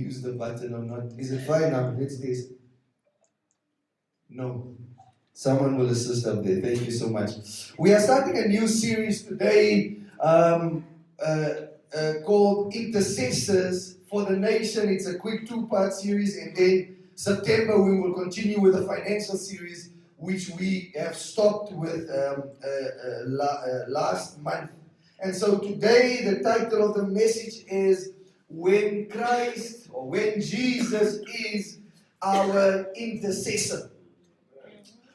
use the button or not. Is it fine now? Let's test. No. Someone will assist up there. Thank you so much. We are starting a new series today called Intercessors for the Nation. It's a quick 2-part series, and then September we will continue with the financial series, which we have stopped with last month. And so today the title of the message is When Christ, or When Jesus is Our Intercessor.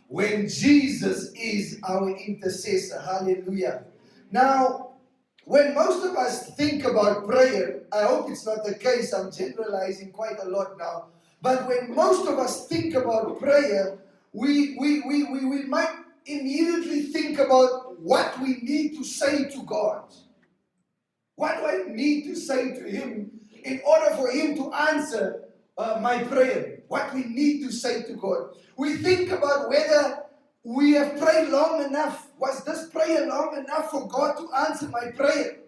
When Jesus is our intercessor. Hallelujah. Now, when most of us think about prayer, I hope it's not the case, I'm generalizing quite a lot now, but when most of us think about prayer, we might immediately think about what we need to say to God. What do I need to say to Him in order for Him to answer my prayer? What we need to say to God. We think about whether we have prayed long enough. Was this prayer long enough for God to answer my prayer?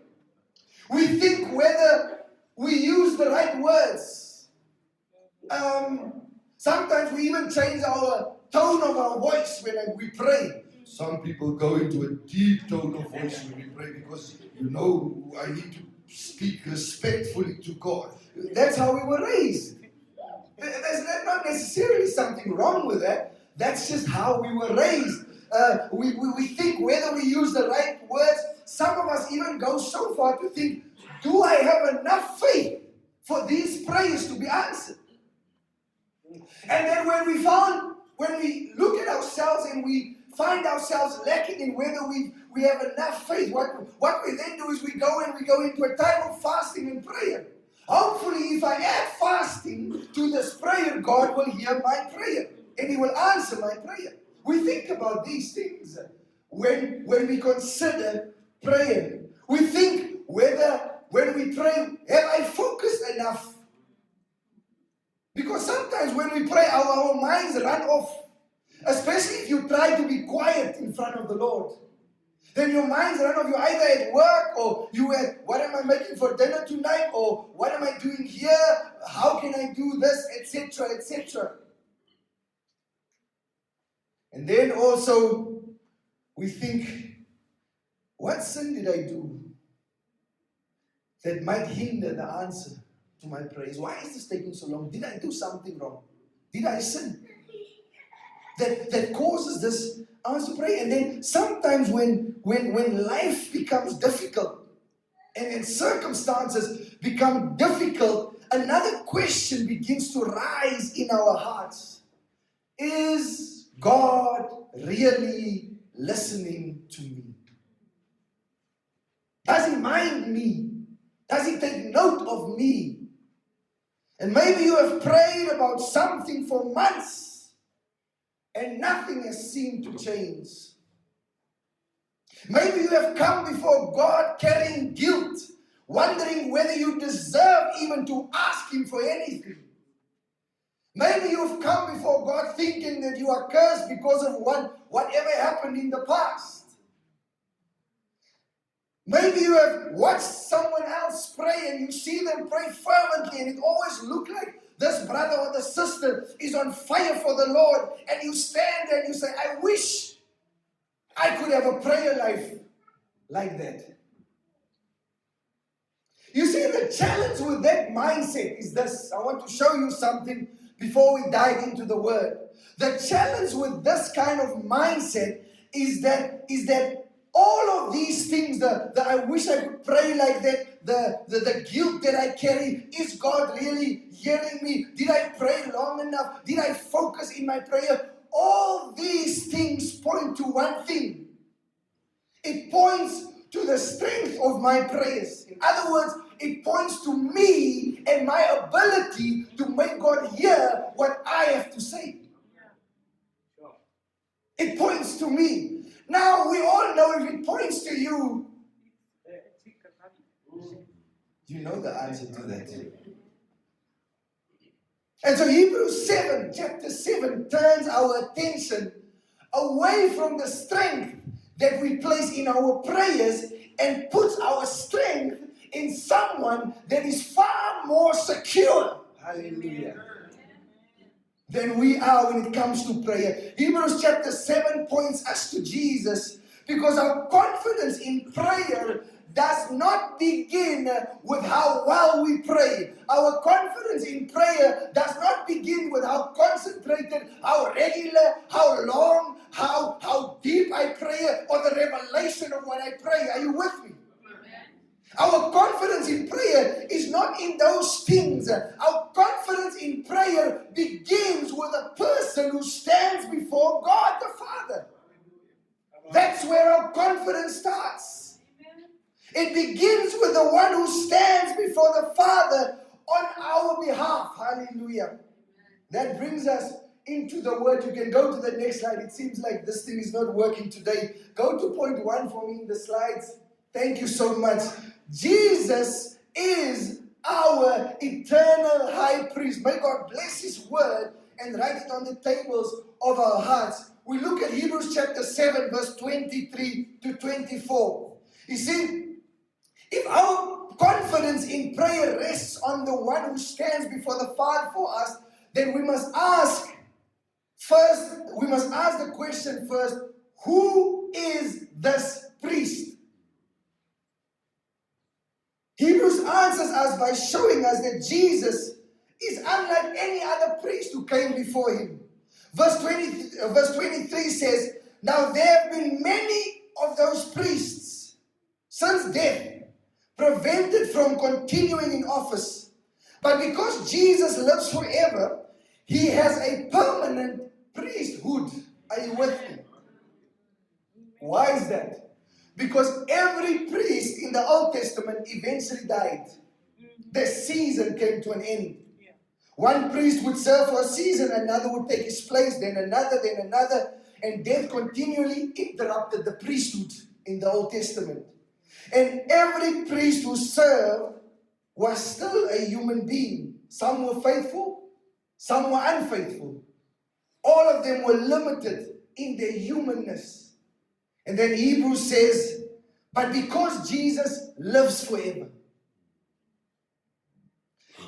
We think whether we use the right words. Sometimes we even change our tone of our voice when we pray. Some people go into a deep tone of voice when we pray because, I need to speak respectfully to God. That's how we were raised. There's not necessarily something wrong with that. That's just how we were raised. We think whether we use the right words. Some of us even go so far to think, do I have enough faith for these prayers to be answered? And then when we look at ourselves and we find ourselves lacking in whether we have enough faith, what we then do is we go into a time of fasting and prayer. Hopefully, if I add fasting to this prayer, God will hear my prayer and He will answer my prayer. We think about these things when we consider prayer. We think whether when we pray, have I focused enough? Because sometimes when we pray, our minds run off. Especially if you try to be quiet in front of the Lord. Then your minds run off. You're either at work or you at, what am I making for dinner tonight? Or what am I doing here? How can I do this? Etc. etc. And then also we think, what sin did I do that might hinder the answer to my prayers? Why is this taking so long? Did I do something wrong? Did I sin? That causes this answer to pray. And then sometimes when life becomes difficult and circumstances become difficult, another question begins to rise in our hearts. Is God really listening to me? Does He mind me? Does He take note of me? And maybe you have prayed about something for months and nothing has seemed to change. Maybe you have come before God carrying guilt, wondering whether you deserve even to ask Him for anything. Maybe you've come before God thinking that you are cursed because of whatever happened in the past. Maybe you have watched someone else pray and you see them pray fervently and it always looks like this brother or the sister is on fire for the Lord, and you stand there and you say, I wish I could have a prayer life like that. You see, the challenge with that mindset is this. I want to show you something before we dive into the word. The challenge with this kind of mindset is that all of these things, the I wish I could pray like that, the guilt that I carry, is God really hearing me? Did I pray long enough? Did I focus in my prayer? All these things point to one thing. It points to the strength of my prayers. In other words, it points to me and my ability to make God hear what I have to say. It points to me. Now, we all know if it points to you, you know the answer to that. And so Hebrews 7, chapter 7, turns our attention away from the strength that we place in our prayers and puts our strength in someone that is far more secure. hallelujah, than we are when it comes to prayer. Hebrews chapter 7 points us to Jesus because our confidence in prayer does not begin with how well we pray. Our confidence in prayer does not begin with how concentrated, how regular, how long, how deep I pray, or the revelation of what I pray. Are you with me? Our confidence in prayer is not in those things. Our confidence in prayer begins with a person who stands before God the Father. That's where our confidence starts. It begins with the one who stands before the Father on our behalf. Hallelujah. That brings us into the word. You can go to the next slide. It seems like this thing is not working today. Go to point 1 for me in the slides. Thank you so much. Jesus is our eternal high priest. May God bless his word and write it on the tables of our hearts. We look at Hebrews chapter 7 verse 23 to 24. You see, if our confidence in prayer rests on the one who stands before the Father for us, then we must ask the question first, who is this priest? Hebrews answers us by showing us that Jesus is unlike any other priest who came before him. Verse 23 says, now there have been many of those priests since death, prevented from continuing in office. But because Jesus lives forever, he has a permanent priesthood. Are you with me? Why is that? Because every priest in the Old Testament eventually died. The season came to an end. One priest would serve for a season, another would take his place, then another, and death continually interrupted the priesthood in the Old Testament. And every priest who served was still a human being. Some were faithful, some were unfaithful. All of them were limited in their humanness. And then Hebrews says, but because Jesus lives forever,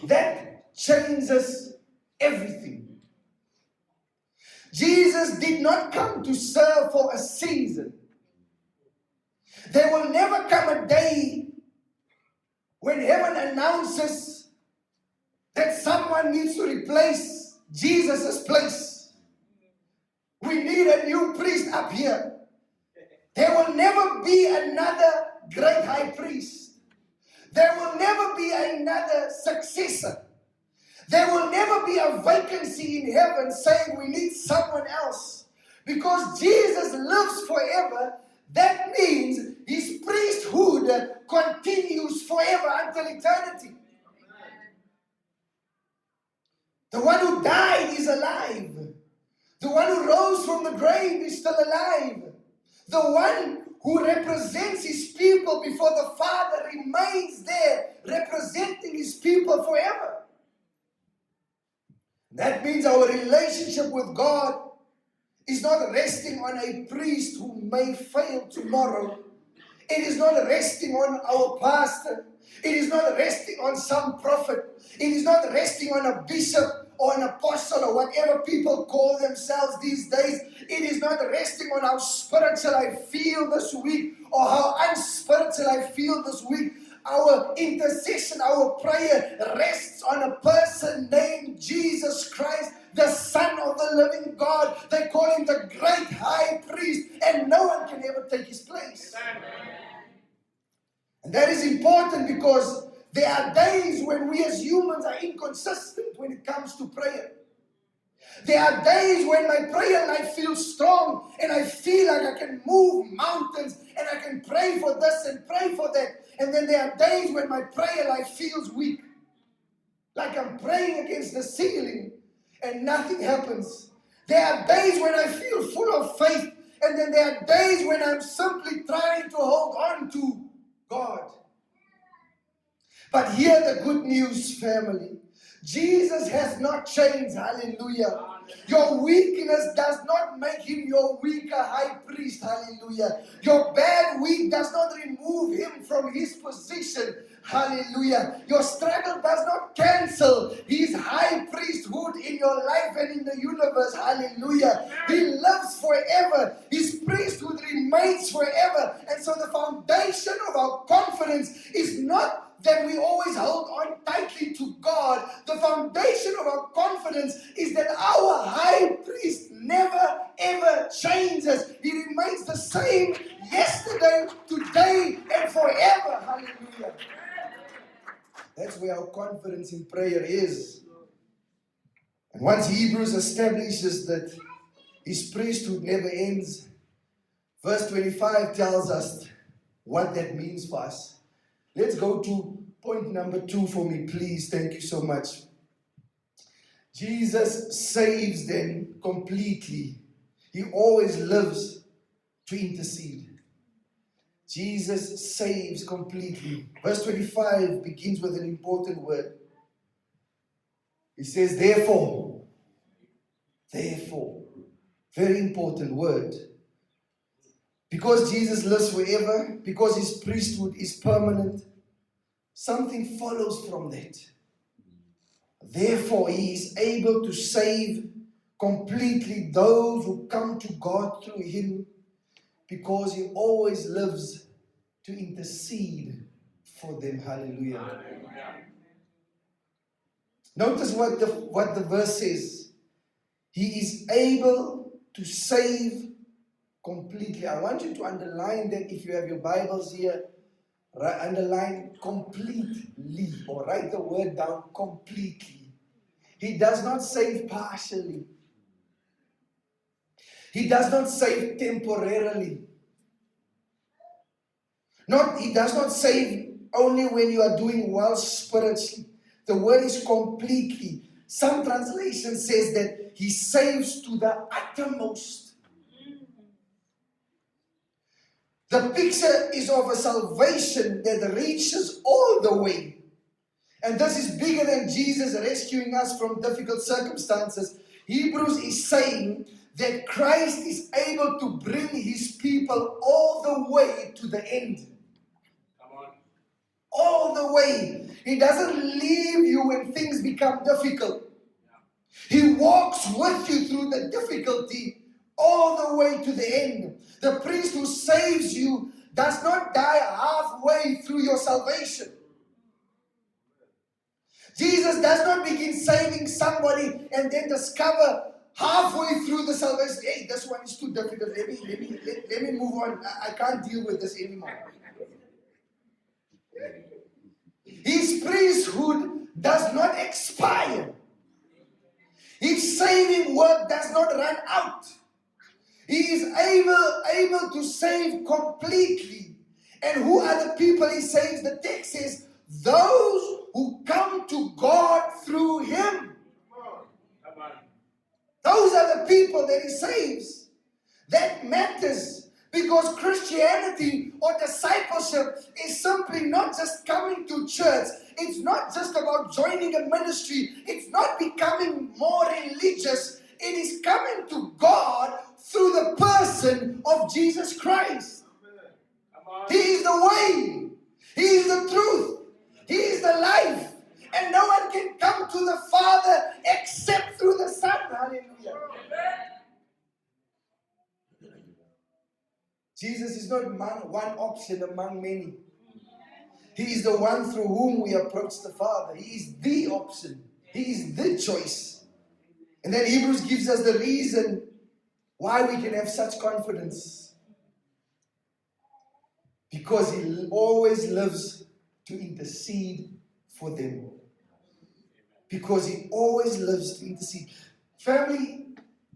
that changes everything. Jesus did not come to serve for a season. There will never come a day when heaven announces that someone needs to replace Jesus' place. We need a new priest up here. There will never be another great high priest. There will never be another successor. There will never be a vacancy in heaven saying we need someone else. Because Jesus lives forever, that means his priesthood continues forever until eternity. The one who died is alive. The one who rose from the grave is still alive. The one who represents his people before the Father remains there, representing his people forever. That means our relationship with God is not resting on a priest who may fail tomorrow. It is not resting on our pastor. It is not resting on some prophet. It is not resting on a bishop or an apostle or whatever people call themselves these days. It is not resting on how spiritual I feel this week or how unspiritual I feel this week. Our intercession, our prayer rests on a person named Jesus Christ, the Son of the living God. They call him the great high priest, and no one can ever take his place. And that is important because there are days when we as humans are inconsistent when it comes to prayer. There are days when my prayer life feels strong and I feel like I can move mountains and I can pray for this and pray for that. And then there are days when my prayer life feels weak. Like I'm praying against the ceiling and nothing happens. There are days when I feel full of faith. And then there are days when I'm simply trying to hold on to God. But hear the good news, family. Jesus has not changed. Hallelujah. Your weakness does not make him your weaker high priest. Hallelujah. Your bad week does not remove him from his position. Hallelujah. Your struggle does not cancel his high your life and in the universe. Hallelujah. He lives forever. His priesthood remains forever. And so the foundation of our confidence is not that we always hold on tightly to God. The foundation of our confidence is that our high priest never ever changes. He remains the same yesterday, today, and forever. Hallelujah. That's where our confidence in prayer is. And once Hebrews establishes that his priesthood never ends, verse 25 tells us what that means for us. Let's go to point number 2 for me, please. Thank you so much. Jesus saves them completely. He always lives to intercede. Jesus saves completely. Verse 25 begins with an important word. He says, therefore. Therefore. Very important word. Because Jesus lives forever, because his priesthood is permanent, something follows from that. Therefore, he is able to save completely those who come to God through him, because he always lives to intercede for them. Hallelujah. Hallelujah. Notice what the verse says. He is able to save completely. I want you to underline that. If you have your Bibles here, underline completely, or write the word down, completely. He does not save partially. He does not save temporarily. He does not save only when you are doing well spiritually. The word is completely. Some translation says that he saves to the uttermost. The picture is of a salvation that reaches all the way. And this is bigger than Jesus rescuing us from difficult circumstances. Hebrews is saying that Christ is able to bring his people all the way to the end. Come on. All the way. He doesn't leave you when things become difficult. He walks with you through the difficulty all the way to the end. The priest who saves you does not die halfway through your salvation. Jesus does not begin saving somebody and then discover halfway through the salvation, hey, this one is too difficult. Let me move on. I can't deal with this anymore. His priesthood does not expire. His saving work does not run out. He is able to save completely. And who are the people he saves? The text says, those who come to God through him. Those are the people that he saves. That matters, because Christianity or discipleship is simply not just coming to church. It's not just about joining a ministry. It's not becoming more religious. It is coming to God through the person of Jesus Christ. He is the way. He is the truth. He is the life. And no one can come to the Father except through the Son. Hallelujah. Jesus is not one option among many. He is the one through whom we approach the Father. He is the option. He is the choice. And then Hebrews gives us the reason why we can have such confidence. Because he always lives to intercede for them. Because he always lives to intercede. Family,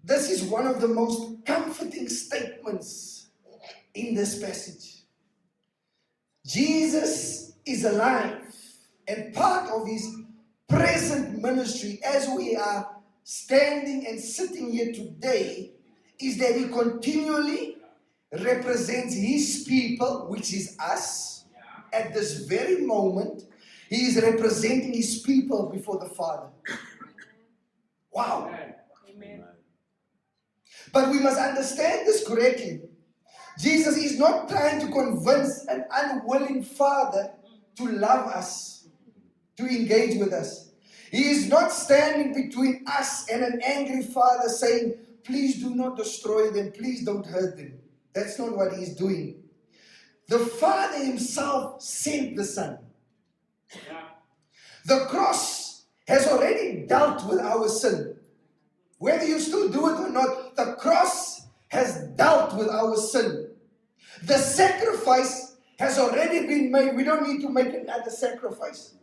this is one of the most comforting statements in this passage. Jesus is alive, and part of his present ministry as we are standing and sitting here today is that he continually represents his people, which is us. At this very moment, he is representing his people before the Father. Wow. Amen. But we must understand this correctly. Jesus is not trying to convince an unwilling Father to love us, to engage with us. He is not standing between us and an angry father saying, please do not destroy them, please don't hurt them. That's not what he's doing. The Father himself sent the Son. The cross has already dealt with our sin. Whether you still do it or not, the cross has dealt with our sin. The sacrifice has already been made. We don't need to make another sacrifice.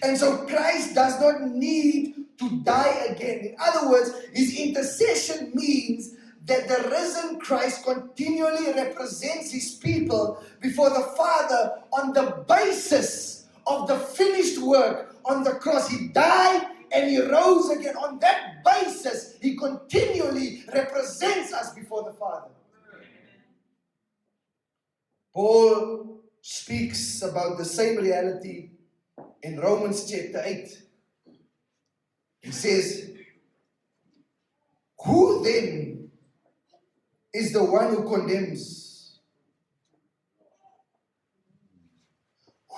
And so Christ does not need to die again. In other words, his intercession means that the risen Christ continually represents his people before the Father on the basis of the finished work on the cross. He died and he rose again. On that basis, he continually represents us before the Father. Paul speaks about the same reality in Romans chapter 8. He says, who then is the one who condemns?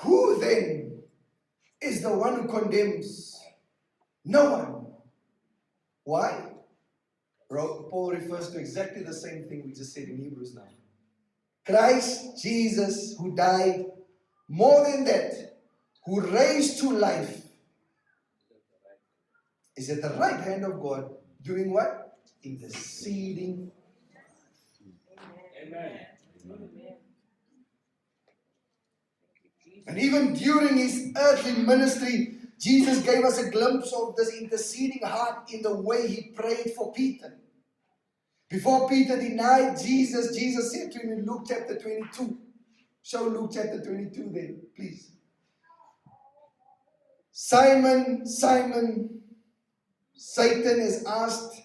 Who then is the one who condemns? No one. Why? Paul refers to exactly the same thing we just said in Hebrews now. Christ Jesus, who died, more than that, who raised to life, is at the right hand of God, doing what? Interceding. Amen. And even during his earthly ministry, Jesus gave us a glimpse of this interceding heart in the way he prayed for Peter. Before Peter denied Jesus, Jesus said to him in Luke chapter 22. Show Luke chapter 22 then, please. Simon, Simon, Satan is asked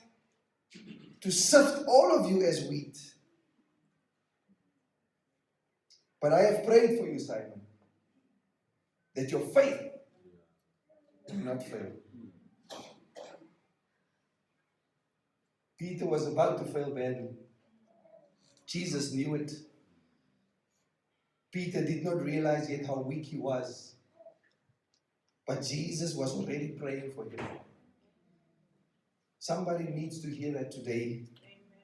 to sift all of you as wheat. But I have prayed for you, Simon, that your faith will not fail. Peter was about to fail badly. Jesus knew it. Peter did not realize yet how weak he was. But Jesus was already praying for him. Somebody needs to hear that today.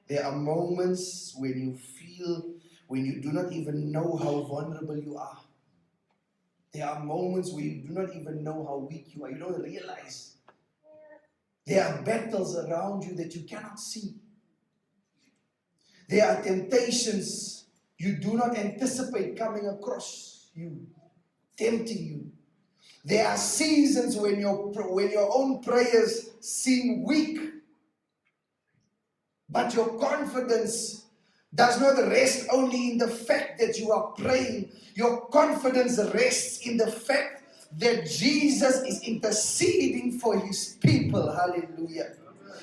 There are moments when you feel, when you do not even know how vulnerable you are. There are moments where you do not even know how weak you are. You don't realize. There are battles around you that you cannot see. There are temptations you do not anticipate coming across you, tempting you. There are seasons when your own prayers seem weak, but your confidence does not rest only in the fact that you are praying. Your confidence rests in the fact that Jesus is interceding for his people. Hallelujah.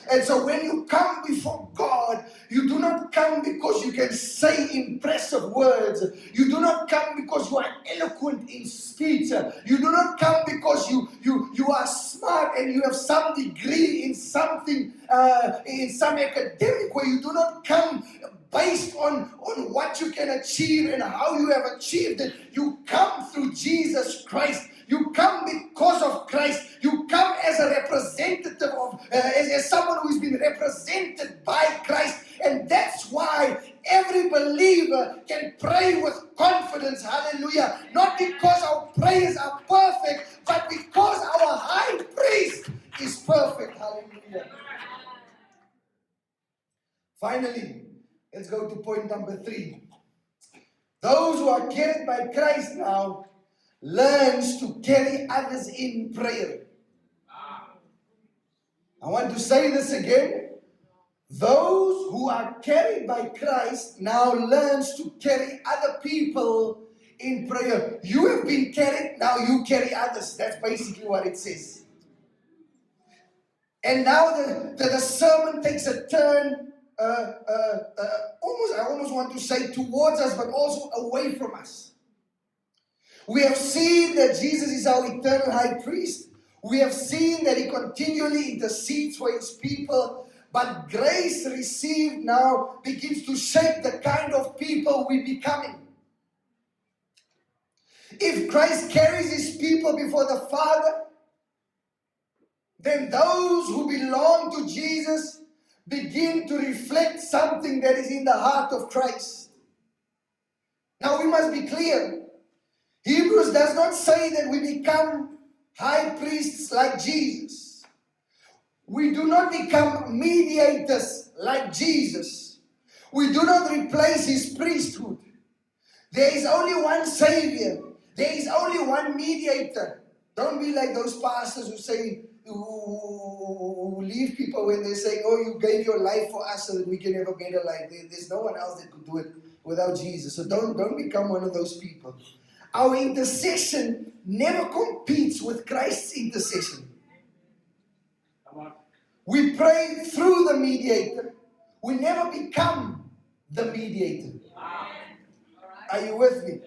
And so when you come before God, you do not come because you can say impressive words. You do not come because you are eloquent in speech. You do not come because you are smart and you have some degree in something, in some academic way. You do not come based on what you can achieve and how you have achieved it. You come through Jesus Christ. You come because of Christ. You come as a representative of, as someone who has been represented by Christ. And that's why every believer can pray with confidence. Hallelujah. Not because our prayers are perfect, but because our high priest is perfect. Hallelujah. Finally, let's go to point number 3. Those who are carried by Christ now learns to carry others in prayer. I want to say this again. Those who are carried by Christ now learns to carry other people in prayer. You have been carried, now you carry others. That's basically what it says. And now the sermon takes a turn, I almost want to say towards us, but also away from us. We have seen that Jesus is our eternal high priest. We have seen that he continually intercedes for his people. But grace received now begins to shape the kind of people we're becoming. If Christ carries his people before the Father, then those who belong to Jesus begin to reflect something that is in the heart of Christ. Now we must be clear. Hebrews does not say that we become high priests like Jesus. We do not become mediators like Jesus. We do not replace his priesthood. There is only one Savior. There is only one mediator. Don't be like those pastors who say, who leave people when they say, oh, you gave your life for us so that we can have a better life. There's no one else that could do it without Jesus. So don't become one of those people. Our intercession never competes with Christ's intercession. We pray through the mediator. We never become the mediator. Are you with me?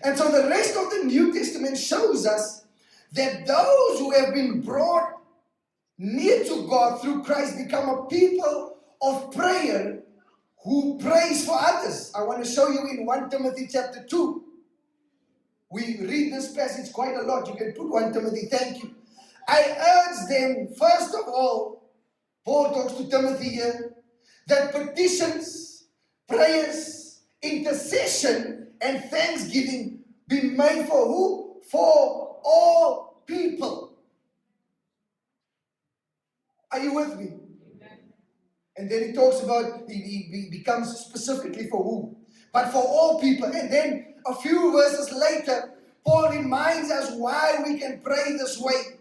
And so the rest of the New Testament shows us that those who have been brought near to God through Christ become a people of prayer who prays for others. I want to show you in 1 Timothy chapter 2. We read this passage quite a lot. You can put 1 Timothy, thank you. I urge them, first of all, Paul talks to Timothy here, that petitions, prayers, intercession, and thanksgiving be made for who? For all people. Are you with me? And then he talks about, he becomes specifically for who? But for all people. And then a few verses later, Paul reminds us why we can pray this way.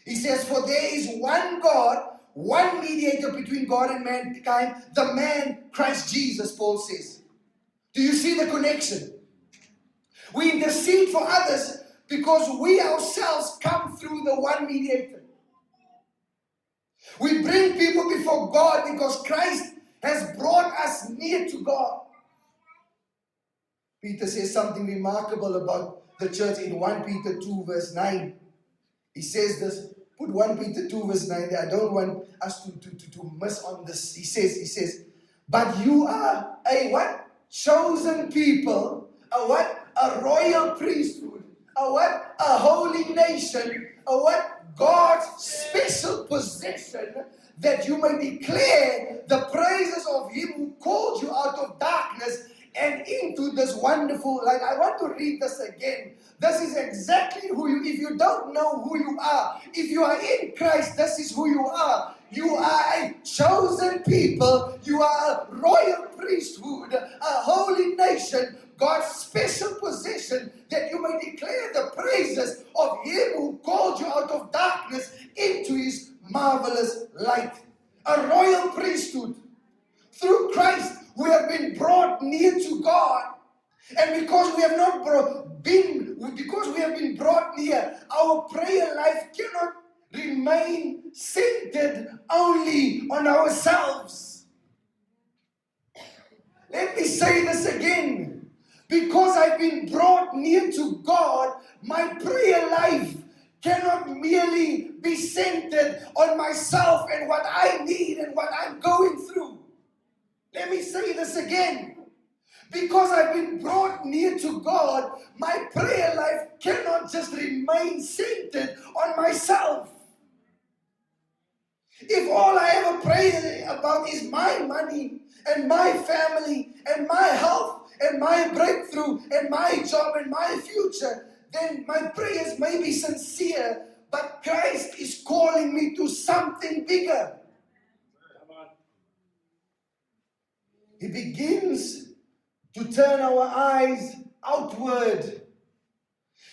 He says, for there is one God, one mediator between God and mankind, the man Christ Jesus, Paul says. Do you see the connection? We intercede for others because we ourselves come through the one mediator. We bring people before God because Christ has brought us near to God. Peter says something remarkable about the church in 1 Peter 2 verse 9. He says this, put 1 Peter 2 verse 9 there. I don't want us to miss on this. He says, but you are a what? Chosen people. A what? A royal priesthood. A what? A holy nation. A what? God's special possession, that you may declare the praises of him who called you out of darkness and into this wonderful light. I want to read this again. This is exactly who you, if you don't know who you are, if you are in Christ, this is who you are. You are a chosen people. You are a royal priesthood, a holy nation, God's special possession, that you may declare the praises of him who called you out of darkness into his marvelous light. A royal priesthood. Through Christ, we have been brought near to God. And because we have been brought near, our prayer life cannot remain centered only on ourselves. Let me say this again. Because I've been brought near to God, my prayer life cannot merely be centered on myself and what I need and what I'm going through. Let me say this again. Because I've been brought near to God, my prayer life cannot just remain centered on myself. If all I ever pray about is my money and my family and my health and my breakthrough and my job and my future, then my prayers may be sincere, but Christ is calling me to something bigger. He begins to turn our eyes outward.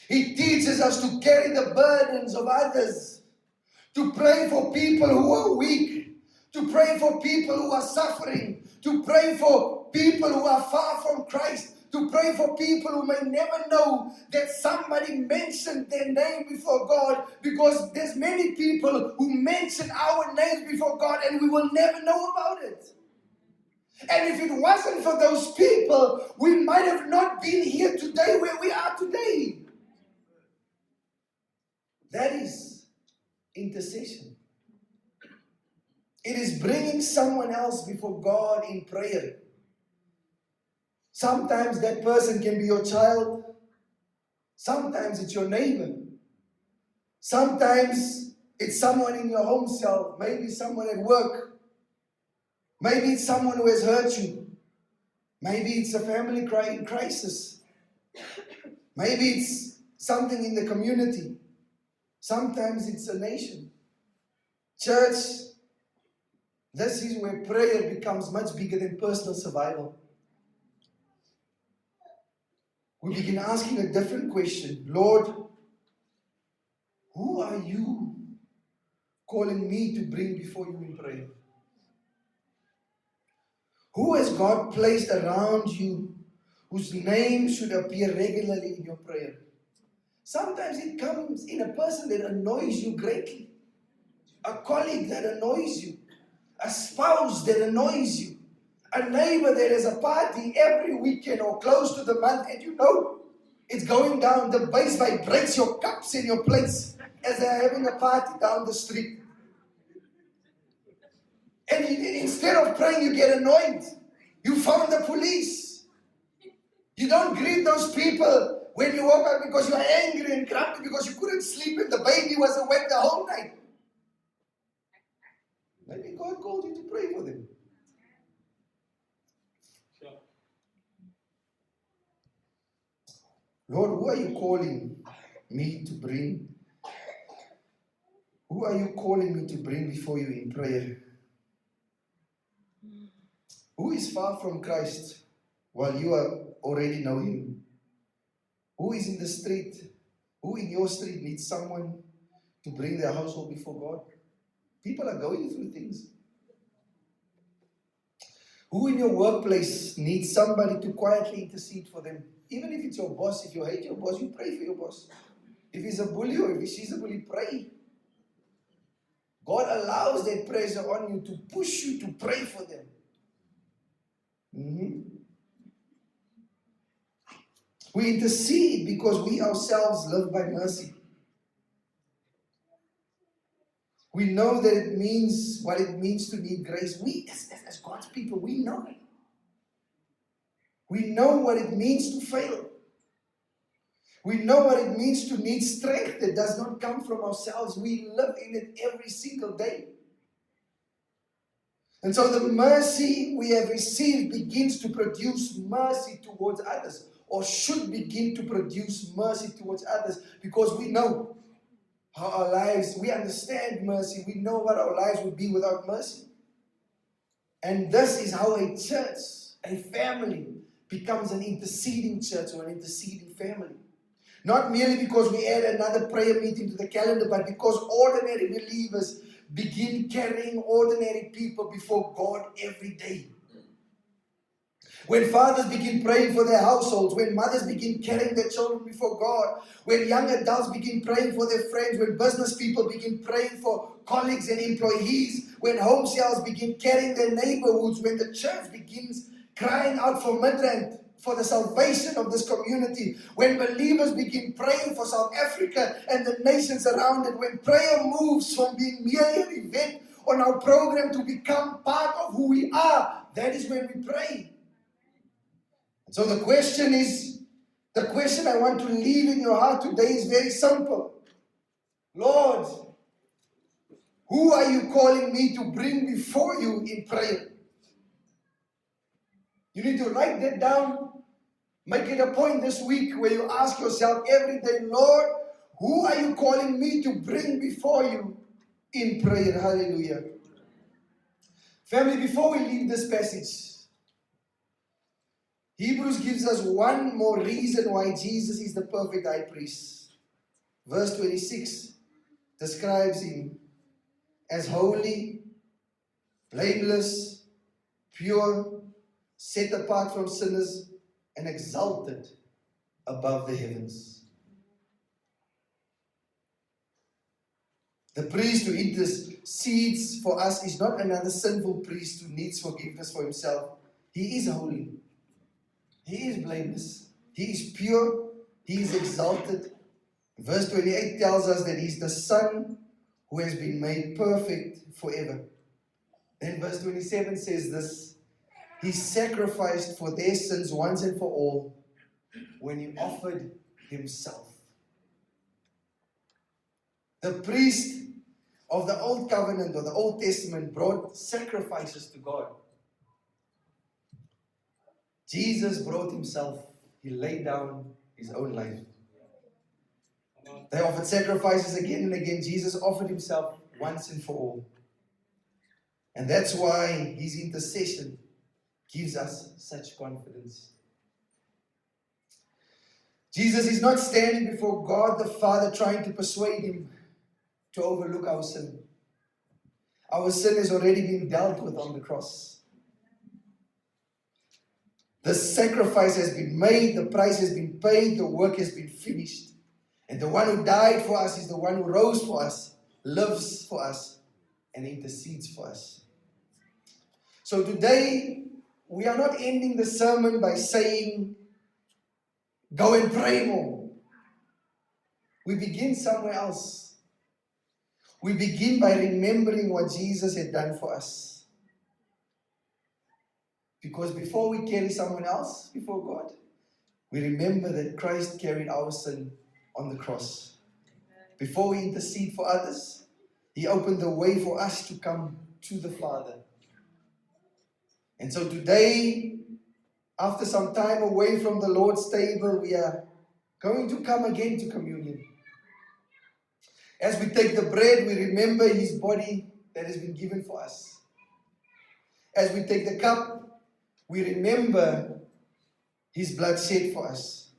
He teaches us to carry the burdens of others, to pray for people who are weak, to pray for people who are suffering, to pray for people who are far from Christ, to pray for people who may never know that somebody mentioned their name before God, because there's many people who mention our names before God and we will never know about it. And if it wasn't for those people, we might have not been here today where we are today. That is intercession. It is bringing someone else before God in prayer. Sometimes that person can be your child. Sometimes it's your neighbor. Sometimes it's someone in your home cell, maybe someone at work, maybe it's someone who has hurt you, maybe it's a family crisis, maybe it's something in the community, sometimes it's a nation. Church, this is where prayer becomes much bigger than personal survival. We begin asking a different question. Lord, who are you calling me to bring before you in prayer? Who has God placed around you whose name should appear regularly in your prayer? Sometimes it comes in a person that annoys you greatly, a colleague that annoys you, a spouse that annoys you, a neighbor that has a party every weekend or close to the month, and you know it's going down. The bass vibrates your cups and your plates as they're having a party down the street. And instead of praying, you get annoyed. You phone the police. You don't greet those people when you woke up because you're angry and grumpy because you couldn't sleep and the baby was awake the whole night. Maybe God called you to pray for them. Lord, who are you calling me to bring? Who are you calling me to bring before you in prayer? Who is far from Christ while you already know him? Who is in the street? Who in your street needs someone to bring their household before God? People are going through things. Who in your workplace needs somebody to quietly intercede for them? Even if it's your boss, if you hate your boss, you pray for your boss. If he's a bully or if she's a bully, pray. God allows that pressure on you to push you to pray for them. We intercede because we ourselves live by mercy. We know that it means what it means to need grace. We, as God's people, we know it. We know what it means to fail. We know what it means to need strength that does not come from ourselves. We live in it every single day. And so the mercy we have received begins to produce mercy towards others, or should begin to produce mercy towards others, because we know how our lives, we understand mercy, we know what our lives would be without mercy. And this is how a church, a family, becomes an interceding church or an interceding family. Not merely because we add another prayer meeting to the calendar, but because ordinary believers begin carrying ordinary people before God every day. When fathers begin praying for their households, when mothers begin carrying their children before God, when young adults begin praying for their friends, when business people begin praying for colleagues and employees, when home cells begin carrying their neighborhoods, when the church begins crying out for Midrand, for the salvation of this community, when believers begin praying for South Africa and the nations around it, when prayer moves from being merely an event on our program to become part of who we are, that is when we pray. So the question I want to leave in your heart today is very simple. Lord, who are you calling me to bring before you in prayer? You need to write that down. Make it a point this week where you ask yourself every day, Lord, who are you calling me to bring before you in prayer? Hallelujah. Family, before we leave this passage, Hebrews gives us one more reason why Jesus is the perfect high priest. Verse 26 describes him as holy, blameless, pure, set apart from sinners, and exalted above the heavens. The priest who intercedes for us is not another sinful priest who needs forgiveness for himself. He is holy. He is blameless. He is pure. He is exalted. Verse 28 tells us that he's the Son who has been made perfect forever. Then verse 27 says this: He sacrificed for their sins once and for all when he offered himself. The priest of the Old Covenant or the Old Testament brought sacrifices to God. Jesus brought himself. He laid down his own life. They offered sacrifices again and again. Jesus offered himself once and for all. And that's why his intercession gives us such confidence. Jesus is not standing before God the Father trying to persuade him to overlook our sin. Our sin has already been dealt with on the cross. The sacrifice has been made, the price has been paid, the work has been finished. And the one who died for us is the one who rose for us, lives for us, and intercedes for us. So today, we are not ending the sermon by saying, go and pray more. We begin somewhere else. We begin by remembering what Jesus had done for us. Because before we carry someone else before God, we remember that Christ carried our sin on the cross. Before we intercede for others, He opened the way for us to come to the Father. And so today, after some time away from the Lord's table, we are going to come again to communion. As we take the bread, we remember His body that has been given for us. As we take the cup, we remember His blood shed for us.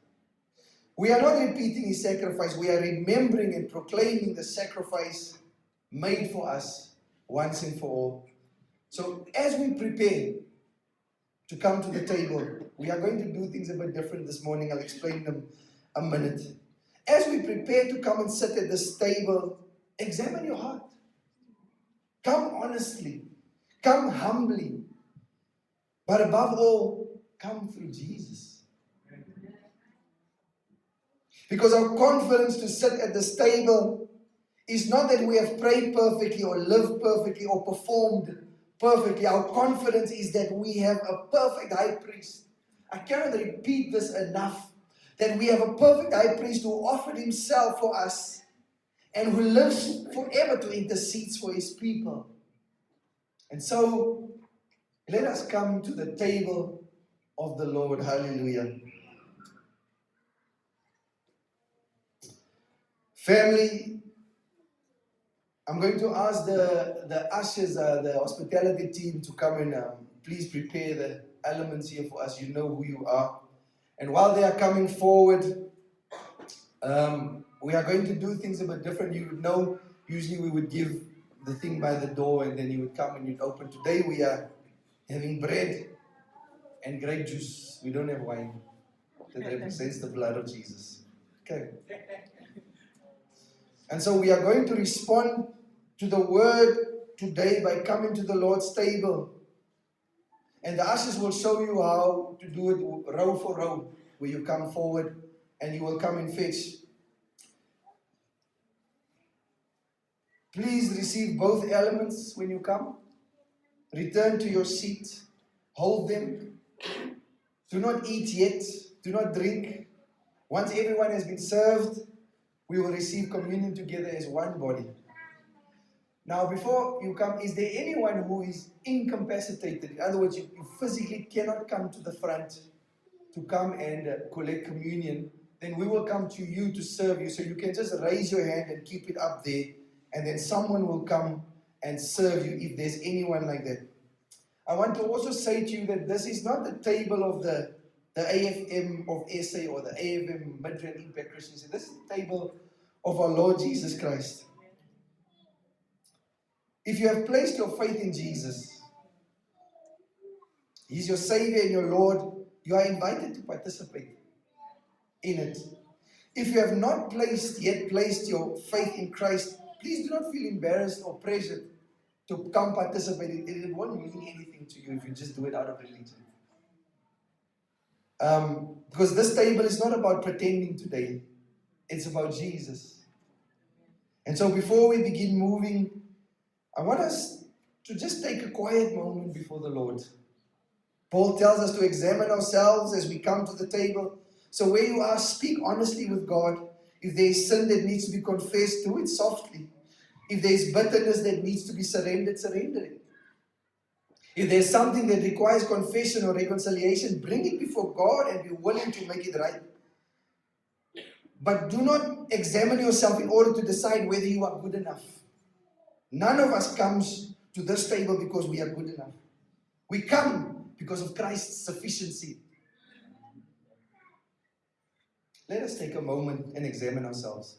We are not repeating His sacrifice. We are remembering and proclaiming the sacrifice made for us once and for all. So as we prepare to come to the table, we are going to do things a bit different this morning. I'll explain them a minute. As we prepare to come and sit at this table, examine your heart. Come honestly. Come humbly. But above all, come through Jesus. Because our confidence to sit at this table is not that we have prayed perfectly or lived perfectly or performed perfectly. Our confidence is that we have a perfect high priest. I cannot repeat this enough. That we have a perfect high priest who offered himself for us and who lives forever to intercede for his people. And so, let us come to the table of the Lord. Hallelujah. Family, I'm going to ask the ushers, the hospitality team to come and please prepare the elements here for us. You know who you are. And while they are coming forward, we are going to do things a bit different. You would know, usually we would give the thing by the door and then you would come and you'd open. Today we are having bread and grape juice. We don't have wine. That represents the blood of Jesus. Okay. And so we are going to respond to the word today by coming to the Lord's table. And the ushers will show you how to do it row for row, where you come forward and you will come and fetch. Please receive both elements when you come. Return to your seat. Hold them. Do not eat yet. Do not drink. Once everyone has been served, we will receive communion together as one body. Now, before you come, is there anyone who is incapacitated? In other words, you physically cannot come to the front to come and collect communion. Then we will come to you to serve you. So you can just raise your hand and keep it up there. And then someone will come and serve you if there's anyone like that. I want to also say to you that this is not the table of the AFM of SA or the AFM Midrand Impact Christians. This is the table of our Lord Jesus Christ. If you have placed your faith in Jesus, He's your Savior and your Lord, you are invited to participate in it. If you have not yet placed your faith in Christ, please do not feel embarrassed or pressured to come participate. It won't mean anything to you if you just do it out of religion. Because this table is not about pretending today. It's about Jesus. And so before we begin moving, I want us to just take a quiet moment before the Lord. Paul tells us to examine ourselves as we come to the table. So where you are, speak honestly with God. If there is sin that needs to be confessed, do it softly. If there is bitterness that needs to be surrendered, surrender it. If there's something that requires confession or reconciliation, bring it before God and be willing to make it right. But do not examine yourself in order to decide whether you are good enough. None of us comes to this table because we are good enough. We come because of Christ's sufficiency. Let us take a moment and examine ourselves.